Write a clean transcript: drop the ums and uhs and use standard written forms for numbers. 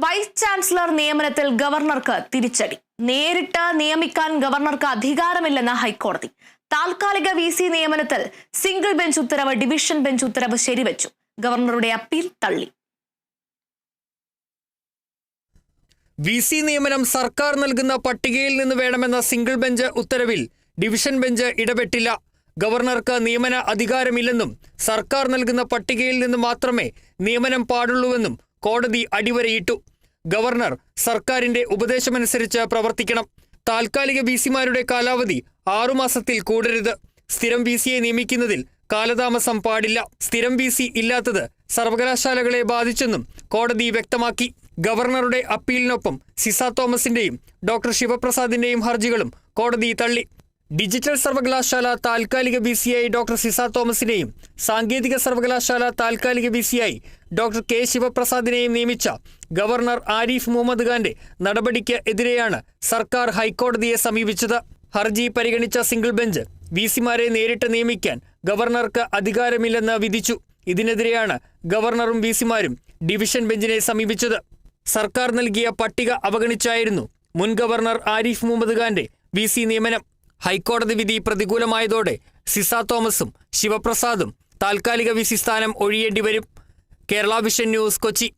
Vice chancellor നിയമനത്തിൽ ഗവർണർക്ക് തിരിച്ചടി. നേരിട്ട് നിയമിക്കാൻ ഗവർണർക്ക് അധികാരമില്ലെന്ന് ഹൈക്കോടതി. താൽക്കാലിക VC നിയമനത്തിൽ സിംഗിൾ ബെഞ്ച് ഉത്തരവ് ഡിവിഷൻ ബെഞ്ച് ഉത്തരവ് ശരിവെച്ചു. ഗവർണറുടെ അപ്പീൽ തള്ളി. VC നിയമനം സർക്കാർ നൽകുന്ന പട്ടികയിൽ നിന്ന് വേണമെന്ന സിംഗിൾ ബെഞ്ച് ഉത്തരവിൽ ഡിവിഷൻ ബെഞ്ച് ഇടപെട്ടില്ല. ഗവർണർക്ക് നിയമന അധികാരമില്ലെന്നും സർക്കാർ നൽകുന്ന പട്ടികയിൽ നിന്ന് മാത്രമേ നിയമനം പാടുള്ളൂവെന്നും കോടതി അടിവരയിട്ടു. ഗവർണർ സർക്കാരിന്റെ ഉപദേശമനുസരിച്ച് പ്രവർത്തിക്കണം. താൽക്കാലിക VCമാരുടെ കാലാവധി 6 മാസത്തിൽ കൂടരുത്. സ്ഥിരം VCയെ നിയമിക്കുന്നതിൽ കാലതാമസം പാടില്ല. സ്ഥിരം VC ഇല്ലാത്തത് സർവകലാശാലകളെ ബാധിച്ചെന്നും കോടതി വ്യക്തമാക്കി. ഗവർണറുടെ അപ്പീലിനൊപ്പം സിസ തോമസിന്റെയും ഡോക്ടർ ശിവപ്രസാദിന്റെയും ഹർജികളും കോടതി തള്ളി. ഡിജിറ്റൽ സർവകലാശാല താൽക്കാലിക VCയായി ഡോക്ടർ സിസ തോമസിനെയും സാങ്കേതിക സർവകലാശാല താൽക്കാലിക VCയായി ഡോക്ടർ K ശിവപ്രസാദിനെയും നിയമിച്ച ഗവർണർ ആരിഫ് മുഹമ്മദ് ഖാന്റെ നടപടിക്ക് എതിരെയാണ് സർക്കാർ ഹൈക്കോടതിയെ സമീപിച്ചത്. ഹർജി പരിഗണിച്ച സിംഗിൾ ബെഞ്ച് VCമാരെ നേരിട്ട് നിയമിക്കാൻ ഗവർണർക്ക് അധികാരമില്ലെന്ന് വിധിച്ചു. ഇതിനെതിരെയാണ് ഗവർണറും VCമാരും ഡിവിഷൻ ബെഞ്ചിനെ സമീപിച്ചത്. സർക്കാർ നൽകിയ പട്ടിക അവഗണിച്ചായിരുന്നു മുൻ ഗവർണർ ആരിഫ് മുഹമ്മദ് ഖാന്റെ VC നിയമനം. ഹൈക്കോടതി വിധി പ്രതികൂലമായതോടെ സിസ തോമസും ശിവപ്രസാദും താൽക്കാലിക VC സ്ഥാനം ഒഴിയേണ്ടി വരും. Kerala vision news, Kochi.